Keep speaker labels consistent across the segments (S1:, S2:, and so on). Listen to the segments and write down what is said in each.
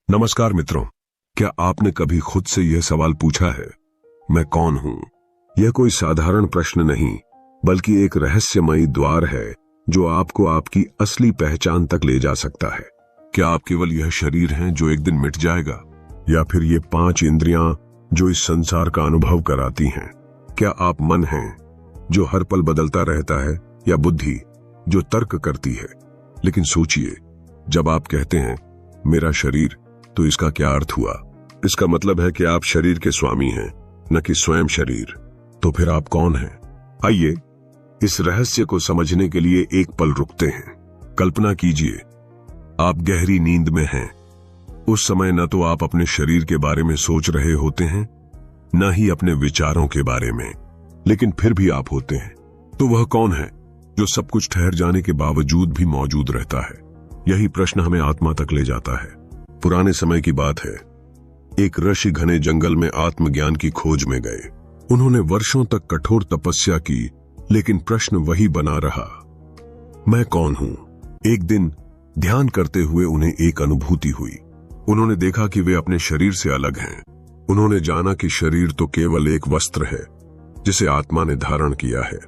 S1: नमस्कार मित्रों, क्या आपने कभी खुद से यह सवाल पूछा है, मैं कौन हूं? यह कोई साधारण प्रश्न नहीं, बल्कि एक रहस्यमयी द्वार है जो आपको आपकी असली पहचान तक ले जा सकता है। क्या आप केवल यह शरीर हैं जो एक दिन मिट जाएगा, या फिर ये 5 इंद्रियां जो इस संसार का अनुभव कराती हैं? क्या आप मन हैं जो हर पल बदलता रहता है, या बुद्धि जो तर्क करती है? लेकिन सोचिए, जब आप कहते हैं मेरा शरीर, तो इसका क्या अर्थ हुआ? इसका मतलब है कि आप शरीर के स्वामी हैं, न कि स्वयं शरीर। तो फिर आप कौन हैं? आइए इस रहस्य को समझने के लिए एक पल रुकते हैं। कल्पना कीजिए, आप गहरी नींद में हैं। उस समय न तो आप अपने शरीर के बारे में सोच रहे होते हैं, न ही अपने विचारों के बारे में, लेकिन फिर भी आप होते हैं। तो वह कौन है जो सब कुछ ठहर जाने के बावजूद भी मौजूद रहता है? यही प्रश्न हमें आत्मा तक ले जाता है। पुराने समय की बात है, एक ऋषि घने जंगल में आत्मज्ञान की खोज में गए। उन्होंने वर्षों तक कठोर तपस्या की, लेकिन प्रश्न वही बना रहा, मैं कौन हूं? एक दिन ध्यान करते हुए उन्हें एक अनुभूति हुई। उन्होंने देखा कि वे अपने शरीर से अलग हैं। उन्होंने जाना कि शरीर तो केवल एक वस्त्र है जिसे आत्मा ने धारण किया है।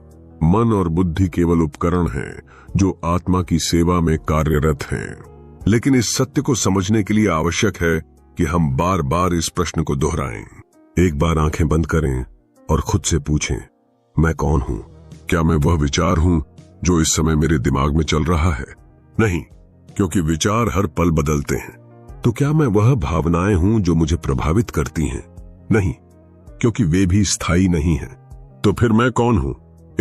S1: मन और बुद्धि केवल उपकरण हैं जो आत्मा की सेवा में कार्यरत हैं। लेकिन इस सत्य को समझने के लिए आवश्यक है कि हम बार बार इस प्रश्न को दोहराएं। एक बार आंखें बंद करें और खुद से पूछें, मैं कौन हूं? क्या मैं वह विचार हूं जो इस समय मेरे दिमाग में चल रहा है? नहीं, क्योंकि विचार हर पल बदलते हैं। तो क्या मैं वह भावनाएं हूं जो मुझे प्रभावित करती हैं? नहीं, क्योंकि वे भी स्थायी नहीं हैं। तो फिर मैं कौन हूं?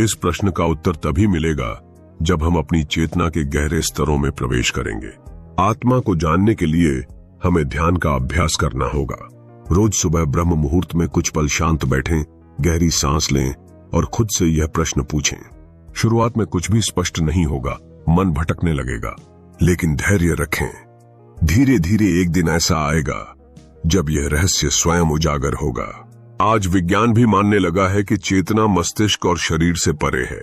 S1: इस प्रश्न का उत्तर तभी मिलेगा जब हम अपनी चेतना के गहरे स्तरों में प्रवेश करेंगे। आत्मा को जानने के लिए हमें ध्यान का अभ्यास करना होगा। रोज सुबह ब्रह्म मुहूर्त में कुछ पल शांत बैठें, गहरी सांस लें और खुद से यह प्रश्न पूछें। शुरुआत में कुछ भी स्पष्ट नहीं होगा, मन भटकने लगेगा, लेकिन धैर्य रखें। धीरे धीरे एक दिन ऐसा आएगा जब यह रहस्य स्वयं उजागर होगा। आज विज्ञान भी मानने लगा है कि चेतना मस्तिष्क और शरीर से परे है।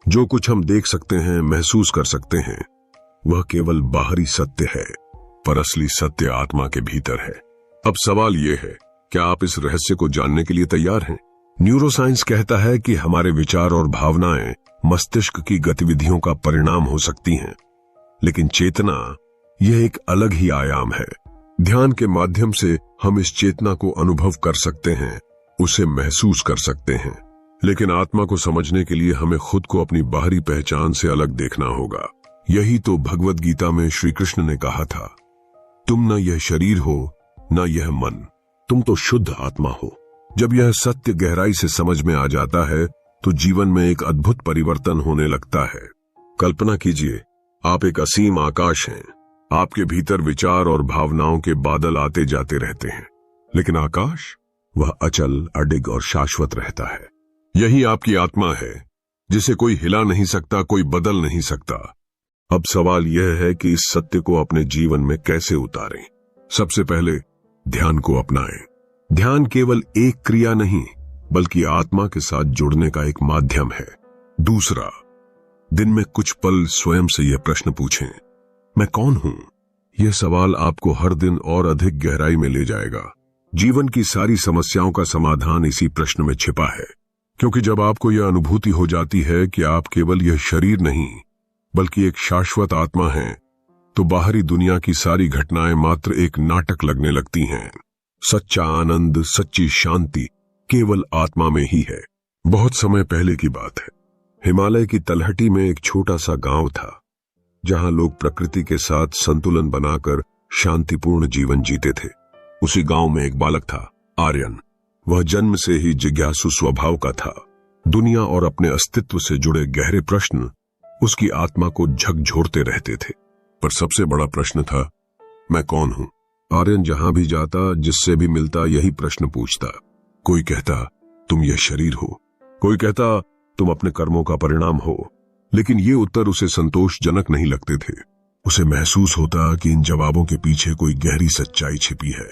S1: जो कुछ हम देख सकते हैं, महसूस कर सकते हैं, वह केवल बाहरी सत्य है, पर असली सत्य आत्मा के भीतर है। अब सवाल यह है, क्या आप इस रहस्य को जानने के लिए तैयार हैं? न्यूरोसाइंस कहता है कि हमारे विचार और भावनाएं मस्तिष्क की गतिविधियों का परिणाम हो सकती हैं, लेकिन चेतना यह एक अलग ही आयाम है। ध्यान के माध्यम से हम इस चेतना को अनुभव कर सकते हैं, उसे महसूस कर सकते हैं। लेकिन आत्मा को समझने के लिए हमें खुद को अपनी बाहरी पहचान से अलग देखना होगा। यही तो भगवद गीता में श्री कृष्ण ने कहा था, तुम न यह शरीर हो, न यह मन, तुम तो शुद्ध आत्मा हो। जब यह सत्य गहराई से समझ में आ जाता है तो जीवन में एक अद्भुत परिवर्तन होने लगता है। कल्पना कीजिए, आप एक असीम आकाश हैं। आपके भीतर विचार और भावनाओं के बादल आते जाते रहते हैं, लेकिन आकाश वह अचल, अडिग और शाश्वत रहता है। यही आपकी आत्मा है, जिसे कोई हिला नहीं सकता, कोई बदल नहीं सकता। अब सवाल यह है कि इस सत्य को अपने जीवन में कैसे उतारें। सबसे पहले ध्यान को अपनाएं। ध्यान केवल एक क्रिया नहीं, बल्कि आत्मा के साथ जुड़ने का एक माध्यम है। दूसरा, दिन में कुछ पल स्वयं से यह प्रश्न पूछें, मैं कौन हूं? यह सवाल आपको हर दिन और अधिक गहराई में ले जाएगा। जीवन की सारी समस्याओं का समाधान इसी प्रश्न में छिपा है। क्योंकि जब आपको यह अनुभूति हो जाती है कि आप केवल यह शरीर नहीं, बल्कि एक शाश्वत आत्मा हैं, तो बाहरी दुनिया की सारी घटनाएं मात्र एक नाटक लगने लगती हैं। सच्चा आनंद, सच्ची शांति केवल आत्मा में ही है। बहुत समय पहले की बात है, हिमालय की तलहटी में एक छोटा सा गांव था, जहां लोग प्रकृति के साथ संतुलन बनाकर शांतिपूर्ण जीवन जीते थे। उसी गांव में एक बालक था, आर्यन। वह जन्म से ही जिज्ञासु स्वभाव का था। दुनिया और अपने अस्तित्व से जुड़े गहरे प्रश्न उसकी आत्मा को झकझोरते रहते थे। पर सबसे बड़ा प्रश्न था, मैं कौन हूं? आर्यन जहां भी जाता, जिससे भी मिलता, यही प्रश्न पूछता। कोई कहता, तुम यह शरीर हो। कोई कहता, तुम अपने कर्मों का परिणाम हो। लेकिन ये उत्तर उसे संतोषजनक नहीं लगते थे। उसे महसूस होता कि इन जवाबों के पीछे कोई गहरी सच्चाई छिपी है,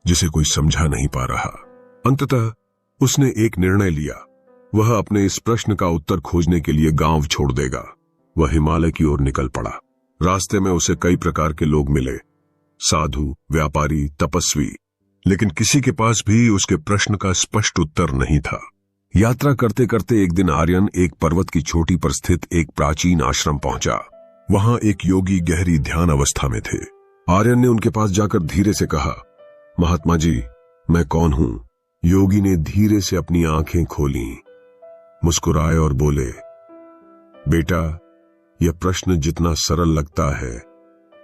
S1: जिसे कोई समझा नहीं पा रहा। अंततः उसने एक निर्णय लिया, वह अपने इस प्रश्न का उत्तर खोजने के लिए गांव छोड़ देगा। वह हिमालय की ओर निकल पड़ा। रास्ते में उसे कई प्रकार के लोग मिले, साधु, व्यापारी, तपस्वी, लेकिन किसी के पास भी उसके प्रश्न का स्पष्ट उत्तर नहीं था। यात्रा करते करते एक दिन आर्यन एक पर्वत की चोटी पर स्थित एक प्राचीन आश्रम पहुंचा। वहां एक योगी गहरी ध्यान अवस्था में थे। आर्यन ने उनके पास जाकर धीरे से कहा, महात्मा जी, मैं कौन हूं? योगी ने धीरे से अपनी आंखें खोली, मुस्कुराए और बोले, बेटा, यह प्रश्न जितना सरल लगता है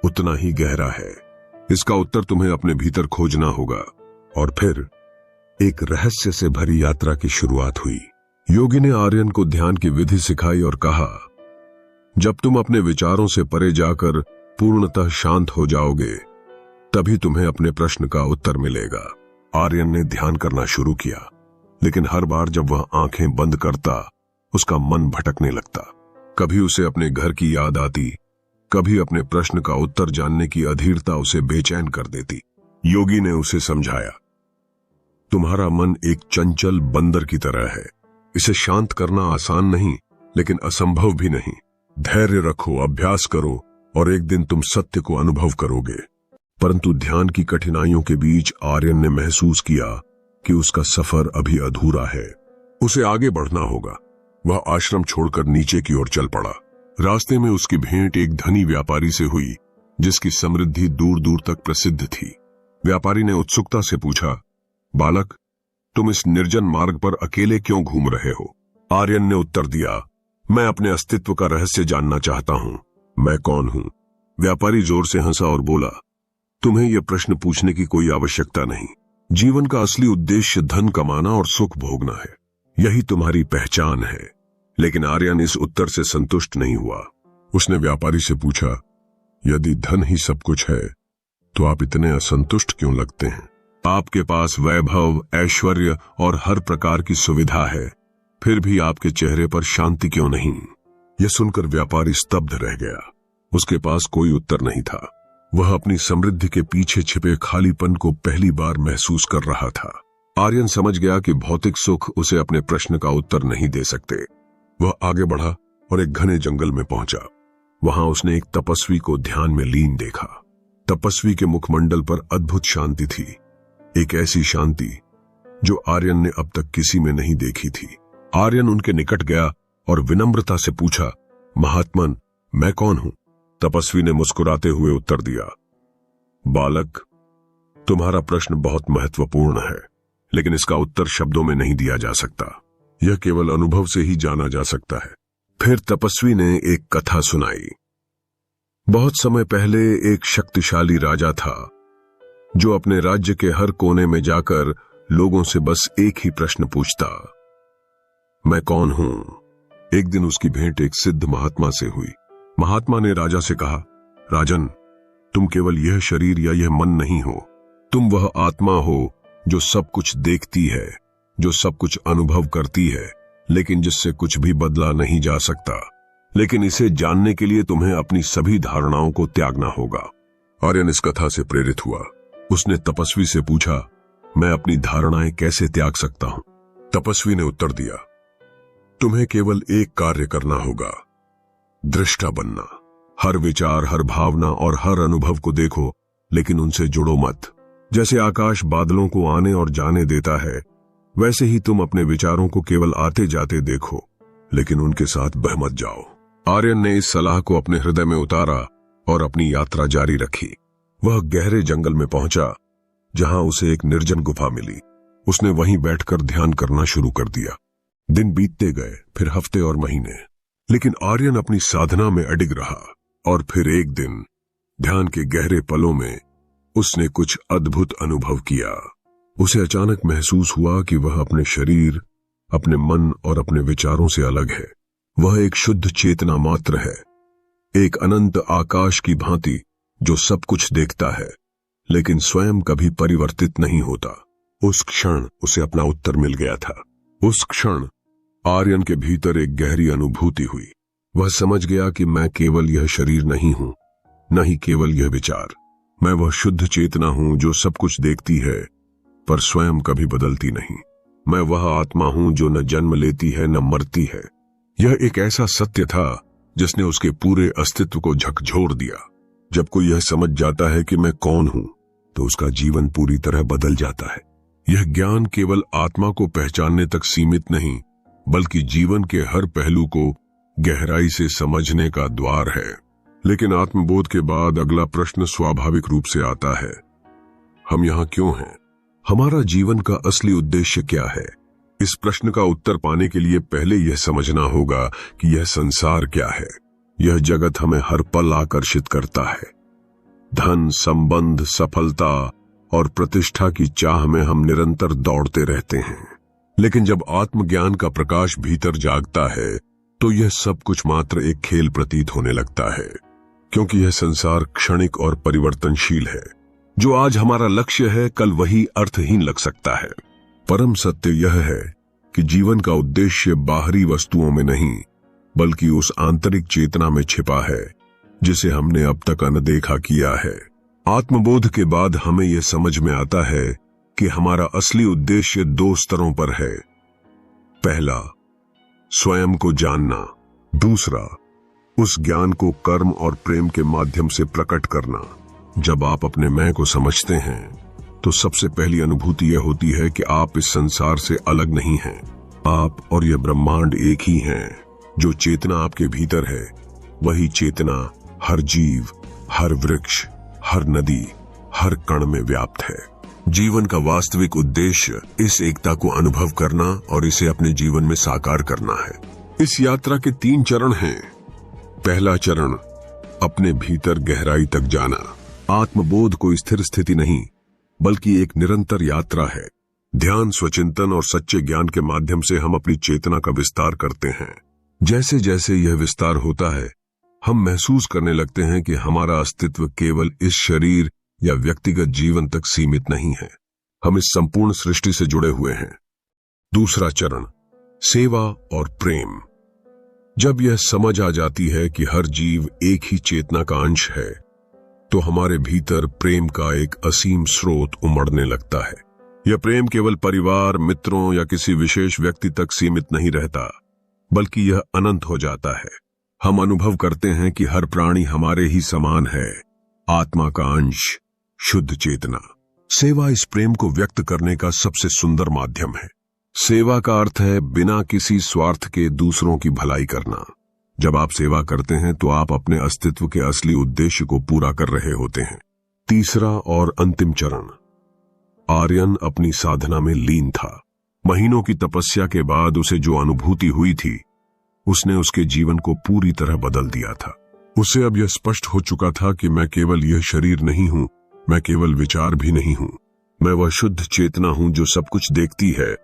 S1: उतना ही गहरा है। इसका उत्तर तुम्हें अपने भीतर खोजना होगा। और फिर एक रहस्य से भरी यात्रा की शुरुआत हुई। योगी ने आर्यन को ध्यान की विधि सिखाई और कहा, जब तुम अपने विचारों से परे जाकर पूर्णतः शांत हो जाओगे, तभी तुम्हें अपने प्रश्न का उत्तर मिलेगा। आर्यन ने ध्यान करना शुरू किया, लेकिन हर बार जब वह आंखें बंद करता, उसका मन भटकने लगता। कभी उसे अपने घर की याद आती, कभी अपने प्रश्न का उत्तर जानने की अधीरता उसे बेचैन कर देती। योगी ने उसे समझाया, तुम्हारा मन एक चंचल बंदर की तरह है। इसे शांत करना आसान नहीं, लेकिन असंभव भी नहीं। धैर्य रखो, अभ्यास करो, और एक दिन तुम सत्य को अनुभव करोगे। परंतु ध्यान की कठिनाइयों के बीच आर्यन ने महसूस किया कि उसका सफर अभी अधूरा है। उसे आगे बढ़ना होगा। वह आश्रम छोड़कर नीचे की ओर चल पड़ा। रास्ते में उसकी भेंट एक धनी व्यापारी से हुई, जिसकी समृद्धि दूर दूर तक प्रसिद्ध थी। व्यापारी ने उत्सुकता से पूछा, बालक, तुम इस निर्जन मार्ग पर अकेले क्यों घूम रहे हो? आर्यन ने उत्तर दिया, मैं अपने अस्तित्व का रहस्य जानना चाहता हूं। मैं कौन हूं? व्यापारी जोर से हंसा और बोला, तुम्हें यह प्रश्न पूछने की कोई आवश्यकता नहीं। जीवन का असली उद्देश्य धन कमाना और सुख भोगना है। यही तुम्हारी पहचान है। लेकिन आर्यन इस उत्तर से संतुष्ट नहीं हुआ। उसने व्यापारी से पूछा, यदि धन ही सब कुछ है, तो आप इतने असंतुष्ट क्यों लगते हैं? आपके पास वैभव, ऐश्वर्य और हर प्रकार की सुविधा है, फिर भी आपके चेहरे पर शांति क्यों नहीं? यह सुनकर व्यापारी स्तब्ध रह गया। उसके पास कोई उत्तर नहीं था। वह अपनी समृद्धि के पीछे छिपे खालीपन को पहली बार महसूस कर रहा था। आर्यन समझ गया कि भौतिक सुख उसे अपने प्रश्न का उत्तर नहीं दे सकते। वह आगे बढ़ा और एक घने जंगल में पहुंचा। वहां उसने एक तपस्वी को ध्यान में लीन देखा। तपस्वी के मुखमंडल पर अद्भुत शांति थी, एक ऐसी शांति जो आर्यन ने अब तक किसी में नहीं देखी थी। आर्यन उनके निकट गया और विनम्रता से पूछा, महात्मन, मैं कौन हूं? तपस्वी ने मुस्कुराते हुए उत्तर दिया, बालक, तुम्हारा प्रश्न बहुत महत्वपूर्ण है, लेकिन इसका उत्तर शब्दों में नहीं दिया जा सकता। यह केवल अनुभव से ही जाना जा सकता है। फिर तपस्वी ने एक कथा सुनाई। बहुत समय पहले एक शक्तिशाली राजा था, जो अपने राज्य के हर कोने में जाकर लोगों से बस एक ही प्रश्न पूछता, मैं कौन हूं? एक दिन उसकी भेंट एक सिद्ध महात्मा से हुई। महात्मा ने राजा से कहा, राजन, तुम केवल यह शरीर या यह मन नहीं हो। तुम वह आत्मा हो जो सब कुछ देखती है, जो सब कुछ अनुभव करती है, लेकिन जिससे कुछ भी बदला नहीं जा सकता। लेकिन इसे जानने के लिए तुम्हें अपनी सभी धारणाओं को त्यागना होगा। आर्यन इस कथा से प्रेरित हुआ। उसने तपस्वी से पूछा, मैं अपनी धारणाएं कैसे त्याग सकता हूं? तपस्वी ने उत्तर दिया, तुम्हें केवल एक कार्य करना होगा, दृष्टा बनना। हर विचार, हर भावना और हर अनुभव को देखो, लेकिन उनसे जुड़ो मत। जैसे आकाश बादलों को आने और जाने देता है, वैसे ही तुम अपने विचारों को केवल आते जाते देखो, लेकिन उनके साथ बह मत जाओ। आर्यन ने इस सलाह को अपने हृदय में उतारा और अपनी यात्रा जारी रखी। वह गहरे जंगल में पहुंचा, जहां उसे एक निर्जन गुफा मिली। उसने वहीं बैठकर ध्यान करना शुरू कर दिया। दिन बीतते गए, फिर हफ्ते और महीने, लेकिन आर्यन अपनी साधना में अडिग रहा। और फिर एक दिन ध्यान के गहरे पलों में उसने कुछ अद्भुत अनुभव किया। उसे अचानक महसूस हुआ कि वह अपने शरीर, अपने मन और अपने विचारों से अलग है। वह एक शुद्ध चेतना मात्र है, एक अनंत आकाश की भांति जो सब कुछ देखता है, लेकिन स्वयं कभी परिवर्तित नहीं होता। उस क्षण उसे अपना उत्तर मिल गया था। उस क्षण आर्यन के भीतर एक गहरी अनुभूति हुई। वह समझ गया कि मैं केवल यह शरीर नहीं हूं, न ही केवल यह विचार। मैं वह शुद्ध चेतना हूं जो सब कुछ देखती है, पर स्वयं कभी बदलती नहीं। मैं वह आत्मा हूं जो न जन्म लेती है, न मरती है। यह एक ऐसा सत्य था जिसने उसके पूरे अस्तित्व को झकझोर दिया। जब कोई यह समझ जाता है कि मैं कौन हूं, तो उसका जीवन पूरी तरह बदल जाता है। यह ज्ञान केवल आत्मा को पहचानने तक सीमित नहीं, बल्कि जीवन के हर पहलू को गहराई से समझने का द्वार है। लेकिन आत्मबोध के बाद अगला प्रश्न स्वाभाविक रूप से आता है, हम यहां क्यों हैं? हमारा जीवन का असली उद्देश्य क्या है? इस प्रश्न का उत्तर पाने के लिए पहले यह समझना होगा कि यह संसार क्या है। यह जगत हमें हर पल आकर्षित करता है। धन, संबंध, सफलता और प्रतिष्ठा की चाह में हम निरंतर दौड़ते रहते हैं। लेकिन जब आत्मज्ञान का प्रकाश भीतर जागता है, तो यह सब कुछ मात्र एक खेल प्रतीत होने लगता है, क्योंकि यह संसार क्षणिक और परिवर्तनशील है। जो आज हमारा लक्ष्य है, कल वही अर्थहीन लग सकता है। परम सत्य यह है कि जीवन का उद्देश्य बाहरी वस्तुओं में नहीं, बल्कि उस आंतरिक चेतना में छिपा है जिसे हमने अब तक अनदेखा किया है। आत्मबोध के बाद हमें यह समझ में आता है कि हमारा असली उद्देश्य 2 स्तरों पर है। पहला, स्वयं को जानना। दूसरा, उस ज्ञान को कर्म और प्रेम के माध्यम से प्रकट करना। जब आप अपने मैं को समझते हैं, तो सबसे पहली अनुभूति यह होती है कि आप इस संसार से अलग नहीं हैं। आप और यह ब्रह्मांड एक ही हैं। जो चेतना आपके भीतर है, वही चेतना हर जीव, हर वृक्ष, हर नदी, हर कण में व्याप्त है। जीवन का वास्तविक उद्देश्य इस एकता को अनुभव करना और इसे अपने जीवन में साकार करना है। इस यात्रा के 3 चरण हैं। पहला चरण, अपने भीतर गहराई तक जाना। आत्मबोध कोई स्थिर स्थिति नहीं, बल्कि एक निरंतर यात्रा है। ध्यान, स्वचिंतन और सच्चे ज्ञान के माध्यम से हम अपनी चेतना का विस्तार करते हैं। जैसे जैसे यह विस्तार होता है, हम महसूस करने लगते हैं कि हमारा अस्तित्व केवल इस शरीर या व्यक्तिगत जीवन तक सीमित नहीं है। हम इस संपूर्ण सृष्टि से जुड़े हुए हैं। दूसरा चरण, सेवा और प्रेम। जब यह समझ आ जाती है कि हर जीव एक ही चेतना का अंश है, तो हमारे भीतर प्रेम का एक असीम स्रोत उमड़ने लगता है। यह प्रेम केवल परिवार, मित्रों या किसी विशेष व्यक्ति तक सीमित नहीं रहता, बल्कि यह अनंत हो जाता है। हम अनुभव करते हैं कि हर प्राणी हमारे ही समान है, आत्मा का अंश, शुद्ध चेतना। सेवा इस प्रेम को व्यक्त करने का सबसे सुंदर माध्यम है। सेवा का अर्थ है बिना किसी स्वार्थ के दूसरों की भलाई करना। जब आप सेवा करते हैं, तो आप अपने अस्तित्व के असली उद्देश्य को पूरा कर रहे होते हैं। तीसरा और अंतिम चरण, आर्यन अपनी साधना में लीन था। महीनों की तपस्या के बाद उसे जो अनुभूति हुई थी, उसने उसके जीवन को पूरी तरह बदल दिया था। उसे अब यह स्पष्ट हो चुका था कि मैं केवल यह शरीर नहीं हूं, मैं केवल विचार भी नहीं हूं। मैं वह शुद्ध चेतना हूं जो सब कुछ देखती है,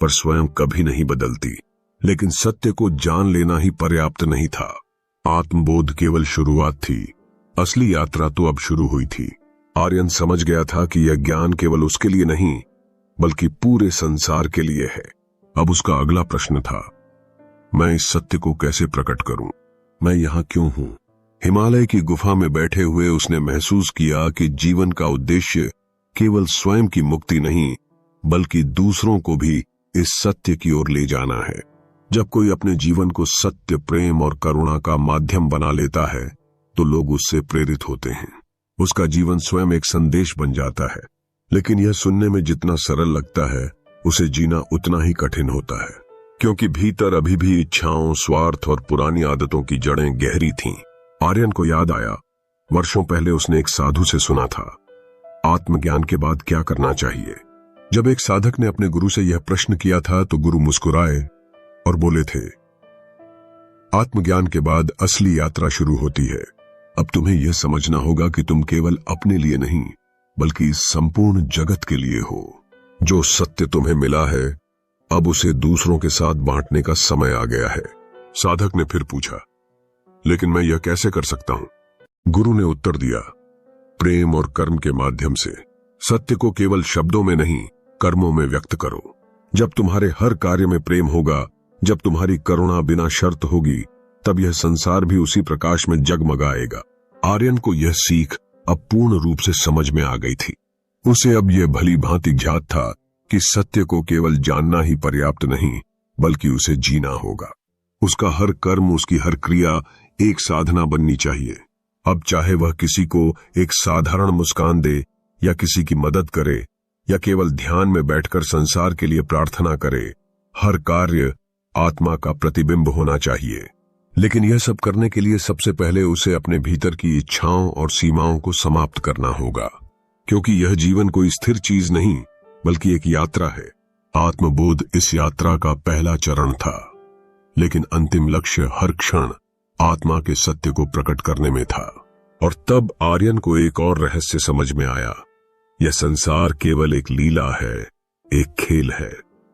S1: पर स्वयं कभी नहीं बदलती। लेकिन सत्य को जान लेना ही पर्याप्त नहीं था। आत्मबोध केवल शुरुआत थी, असली यात्रा तो अब शुरू हुई थी। आर्यन समझ गया था कि यह ज्ञान केवल उसके लिए नहीं, बल्कि पूरे संसार के लिए है। अब उसका अगला प्रश्न था, मैं इस सत्य को कैसे प्रकट करूं? मैं यहां क्यों हूं? हिमालय की गुफा में बैठे हुए उसने महसूस किया कि जीवन का उद्देश्य केवल स्वयं की मुक्ति नहीं, बल्कि दूसरों को भी इस सत्य की ओर ले जाना है। जब कोई अपने जीवन को सत्य, प्रेम और करुणा का माध्यम बना लेता है, तो लोग उससे प्रेरित होते हैं। उसका जीवन स्वयं एक संदेश बन जाता है। लेकिन यह सुनने में जितना सरल लगता है, उसे जीना उतना ही कठिन होता है, क्योंकि भीतर अभी भी इच्छाओं, स्वार्थ और पुरानी आदतों की जड़ें गहरी थीं। आर्यन को याद आया, वर्षों पहले उसने एक साधु से सुना था, आत्मज्ञान के बाद क्या करना चाहिए। जब एक साधक ने अपने गुरु से यह प्रश्न किया था, तो गुरु मुस्कुराए और बोले थे, आत्मज्ञान के बाद असली यात्रा शुरू होती है। अब तुम्हें यह समझना होगा कि तुम केवल अपने लिए नहीं, बल्कि इस संपूर्ण जगत के लिए हो। जो सत्य तुम्हें मिला है, अब उसे दूसरों के साथ बांटने का समय आ गया है। साधक ने फिर पूछा, लेकिन मैं यह कैसे कर सकता हूं? गुरु ने उत्तर दिया, प्रेम और कर्म के माध्यम से। सत्य को केवल शब्दों में नहीं, कर्मों में व्यक्त करो। जब तुम्हारे हर कार्य में प्रेम होगा, जब तुम्हारी करुणा बिना शर्त होगी, तब यह संसार भी उसी प्रकाश में जगमगाएगा। आर्यन को यह सीख अब पूर्ण रूप से समझ में आ गई थी। उसे अब यह भली भांति ज्ञात था कि सत्य को केवल जानना ही पर्याप्त नहीं, बल्कि उसे जीना होगा। उसका हर कर्म, उसकी हर क्रिया एक साधना बननी चाहिए। अब चाहे वह किसी को एक साधारण मुस्कान दे या किसी की मदद करे या केवल ध्यान में बैठकर संसार के लिए प्रार्थना करे, हर कार्य आत्मा का प्रतिबिंब होना चाहिए। लेकिन यह सब करने के लिए सबसे पहले उसे अपने भीतर की इच्छाओं और सीमाओं को समाप्त करना होगा, क्योंकि यह जीवन कोई स्थिर चीज नहीं बल्कि एक यात्रा है। आत्मबोध इस यात्रा का पहला चरण था, लेकिन अंतिम लक्ष्य हर क्षण आत्मा के सत्य को प्रकट करने में था। और तब आर्यन को एक और रहस्य समझ में आया। यह संसार केवल एक लीला है, एक खेल है,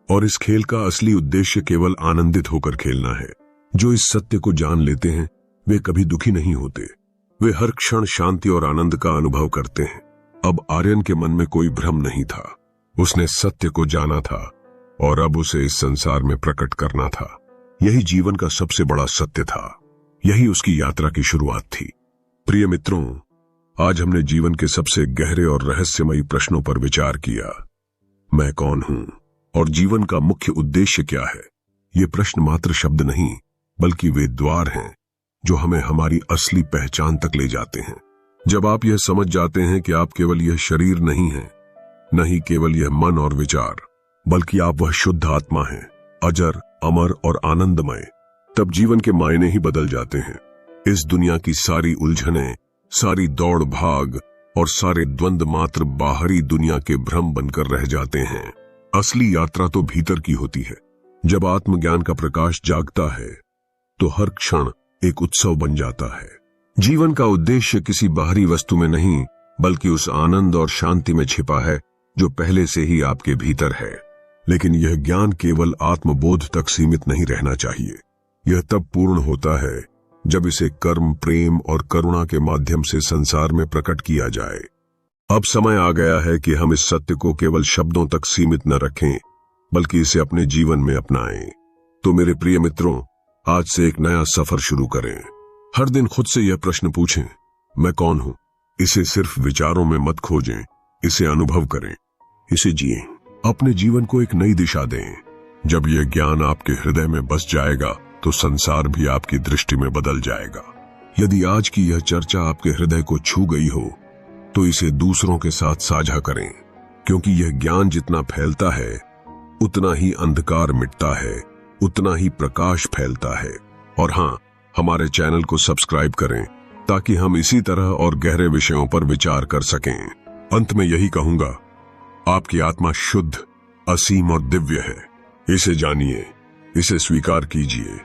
S1: और इस खेल का असली उद्देश्य केवल आनंदित होकर खेलना है। जो इस सत्य को जान लेते हैं वे कभी दुखी नहीं होते, वे हर क्षण शांति और आनंद का अनुभव करते हैं। अब आर्यन के मन में कोई भ्रम नहीं था, उसने सत्य को जाना था और अब उसे इस संसार में प्रकट करना था। यही जीवन का सबसे बड़ा सत्य था, यही उसकी यात्रा की शुरुआत थी। प्रिय मित्रों, आज हमने जीवन के सबसे गहरे और रहस्यमयी प्रश्नों पर विचार किया। मैं कौन हूं और जीवन का मुख्य उद्देश्य क्या है? ये प्रश्न मात्र शब्द नहीं बल्कि वे द्वार हैं जो हमें हमारी असली पहचान तक ले जाते हैं। जब आप यह समझ जाते हैं कि आप केवल यह शरीर नहीं हैं, न ही केवल यह मन और विचार, बल्कि आप वह शुद्ध आत्मा हैं, अजर, अमर और आनंदमय, तब जीवन के मायने ही बदल जाते हैं। इस दुनिया की सारी उलझनें, सारी दौड़ भाग और सारे द्वंद्व मात्र बाहरी दुनिया के भ्रम बनकर रह जाते हैं। असली यात्रा तो भीतर की होती है। जब आत्मज्ञान का प्रकाश जागता है तो हर क्षण एक उत्सव बन जाता है। जीवन का उद्देश्य किसी बाहरी वस्तु में नहीं बल्कि उस आनंद और शांति में छिपा है जो पहले से ही आपके भीतर है। लेकिन यह ज्ञान केवल आत्मबोध तक सीमित नहीं रहना चाहिए। यह तब पूर्ण होता है जब इसे कर्म, प्रेम और करुणा के माध्यम से संसार में प्रकट किया जाए। अब समय आ गया है कि हम इस सत्य को केवल शब्दों तक सीमित न रखें बल्कि इसे अपने जीवन में अपनाएं। तो मेरे प्रिय मित्रों, आज से एक नया सफर शुरू करें। हर दिन खुद से यह प्रश्न पूछें, मैं कौन हूं? इसे सिर्फ विचारों में मत खोजें, इसे अनुभव करें, इसे जिएं। अपने जीवन को एक नई दिशा दें। जब यह ज्ञान आपके हृदय में बस जाएगा तो संसार भी आपकी दृष्टि में बदल जाएगा। यदि आज की यह चर्चा आपके हृदय को छू गई हो तो इसे दूसरों के साथ साझा करें, क्योंकि यह ज्ञान जितना फैलता है उतना ही अंधकार मिटता है, उतना ही प्रकाश फैलता है। और हाँ, हमारे चैनल को सब्सक्राइब करें ताकि हम इसी तरह और गहरे विषयों पर विचार कर सकें। अंत में यही कहूंगा, आपकी आत्मा शुद्ध, असीम और दिव्य है। इसे जानिए, इसे स्वीकार कीजिए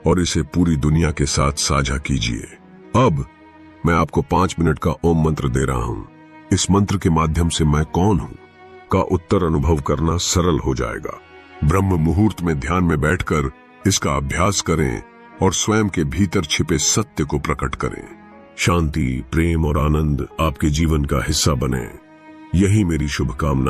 S1: और इसे पूरी दुनिया के साथ साझा कीजिए। अब मैं आपको 5 मिनट का ओम मंत्र दे रहा हूं। इस मंत्र के माध्यम से मैं कौन हूं का उत्तर अनुभव करना सरल हो जाएगा। ब्रह्म मुहूर्त में ध्यान में बैठकर इसका अभ्यास करें और स्वयं के भीतर छिपे सत्य को प्रकट करें। शांति, प्रेम और आनंद आपके जीवन का हिस्सा बने। यही मेरी शुभकामना।